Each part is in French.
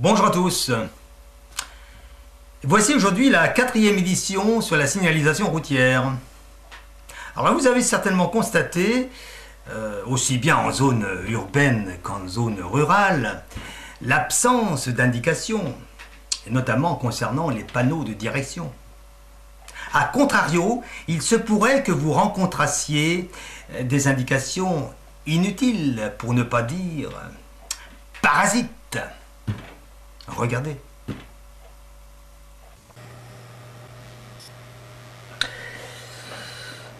Bonjour à tous. Voici aujourd'hui la 4e édition sur la signalisation routière. Alors vous avez certainement constaté, aussi bien en zone urbaine qu'en zone rurale, l'absence d'indications, notamment concernant les panneaux de direction. A contrario, il se pourrait que vous rencontrassiez des indications inutiles, pour ne pas dire parasites. Regardez.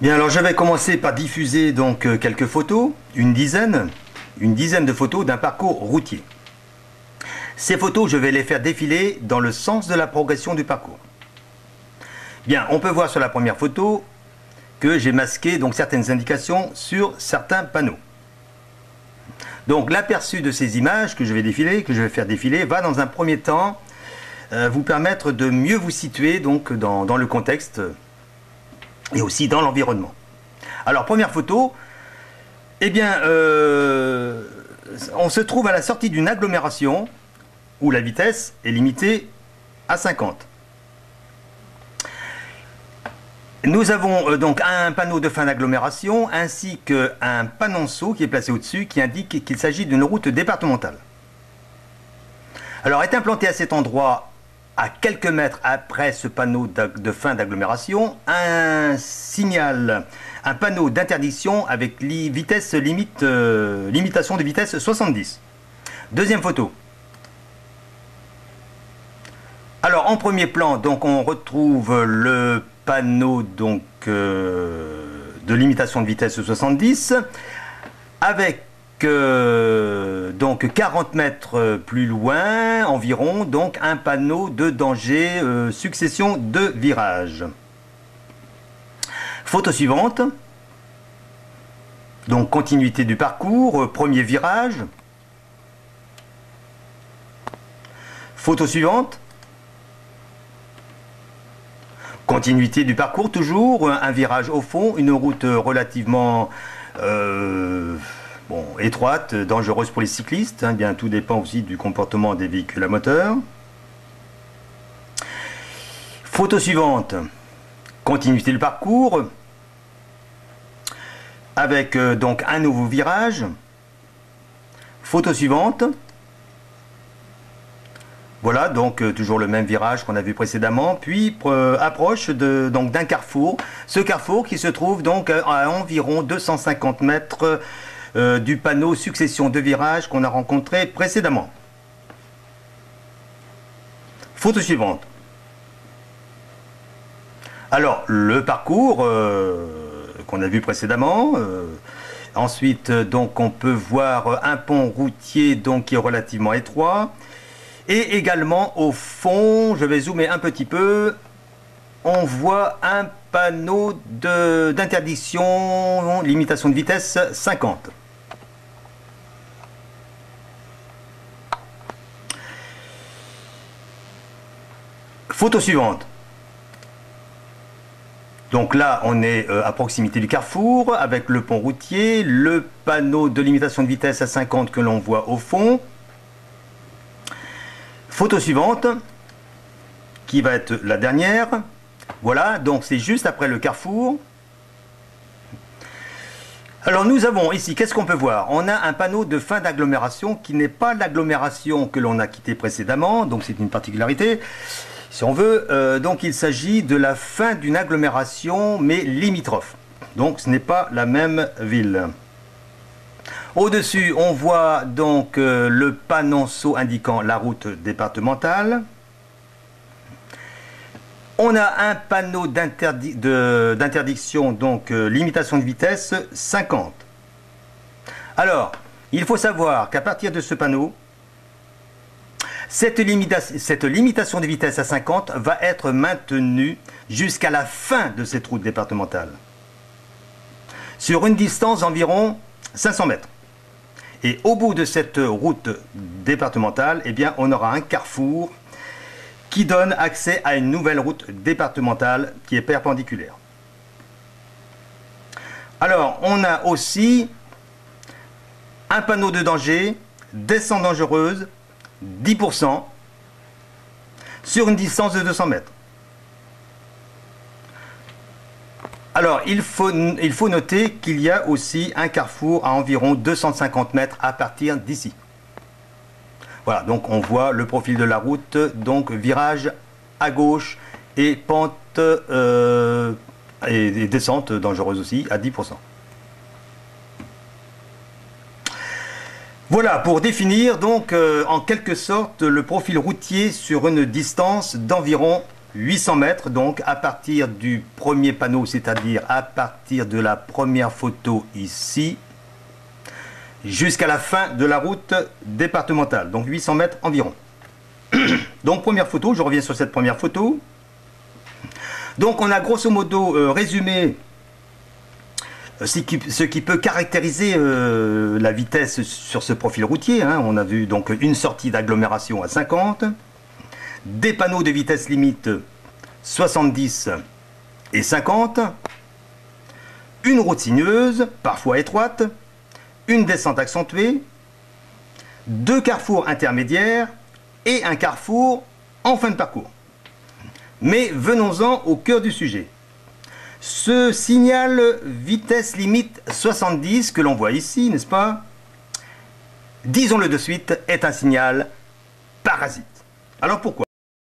Bien, alors je vais commencer par diffuser donc quelques photos, une dizaine de photos d'un parcours routier. Ces photos, je vais les faire défiler dans le sens de la progression du parcours. Bien, on peut voir sur la première photo que j'ai masqué donc certaines indications sur certains panneaux. Donc l'aperçu de ces images que je vais faire défiler, va dans un premier temps vous permettre de mieux vous situer donc dans le contexte et aussi dans l'environnement. Alors première photo, eh bien on se trouve à la sortie d'une agglomération où la vitesse est limitée à 50. Nous avons donc un panneau de fin d'agglomération ainsi qu'un panonceau qui est placé au-dessus qui indique qu'il s'agit d'une route départementale. Alors est implanté à cet endroit, à quelques mètres après ce panneau de fin d'agglomération, un signal, un panneau d'interdiction avec limitation de vitesse 70. Deuxième photo. Alors en premier plan, donc on retrouve le panneau donc de limitation de vitesse 70 avec donc 40 mètres plus loin environ donc un panneau de danger succession de virages. Photo suivante, donc continuité du parcours, premier virage. Photo suivante, continuité du parcours toujours, un virage au fond, une route relativement étroite, dangereuse pour les cyclistes, hein, bien tout dépend aussi du comportement des véhicules à moteur. Photo suivante, continuité du parcours, avec donc un nouveau virage. Photo suivante. Voilà, donc toujours le même virage qu'on a vu précédemment, puis approche d'un carrefour. Ce carrefour qui se trouve donc à environ 250 mètres du panneau succession de virages qu'on a rencontré précédemment. Photo suivante. Alors, le parcours qu'on a vu précédemment. Ensuite, donc, on peut voir un pont routier donc, qui est relativement étroit. Et également au fond, je vais zoomer un petit peu, on voit un panneau d'interdiction, limitation de vitesse 50. Photo suivante. Donc là, on est à proximité du carrefour avec le pont routier, le panneau de limitation de vitesse à 50 que l'on voit au fond. Photo suivante, qui va être la dernière. Voilà, donc c'est juste après le carrefour. Alors nous avons ici, qu'est-ce qu'on peut voir? On a un panneau de fin d'agglomération qui n'est pas l'agglomération que l'on a quittée précédemment, donc c'est une particularité, si on veut. Donc il s'agit de la fin d'une agglomération, mais limitrophe. Donc ce n'est pas la même ville. Au-dessus, on voit donc le panonceau indiquant la route départementale. On a un panneau d'interdiction, donc limitation de vitesse 50. Alors, il faut savoir qu'à partir de ce panneau, cette limitation de vitesse à 50 va être maintenue jusqu'à la fin de cette route départementale, sur une distance d'environ 500 mètres. Et au bout de cette route départementale, eh bien, on aura un carrefour qui donne accès à une nouvelle route départementale qui est perpendiculaire. Alors, on a aussi un panneau de danger, descente dangereuse, 10% sur une distance de 200 mètres. Alors, il faut noter qu'il y a aussi un carrefour à environ 250 mètres à partir d'ici. Voilà, donc on voit le profil de la route, donc virage à gauche et pente et descente dangereuse aussi à 10%. Voilà pour définir donc en quelque sorte le profil routier sur une distance d'environ 800 mètres, donc à partir du premier panneau, c'est-à-dire à partir de la première photo ici, jusqu'à la fin de la route départementale, donc 800 mètres environ. Donc première photo, je reviens sur cette première photo. Donc on a grosso modo résumé ce qui peut caractériser la vitesse sur ce profil routier. Hein. On a vu donc une sortie d'agglomération à 50, des panneaux de vitesse limite 70 et 50, une route sinueuse, parfois étroite, une descente accentuée, deux carrefours intermédiaires et un carrefour en fin de parcours. Mais venons-en au cœur du sujet. Ce signal vitesse limite 70 que l'on voit ici, n'est-ce pas? Disons-le de suite, est un signal parasite. Alors pourquoi?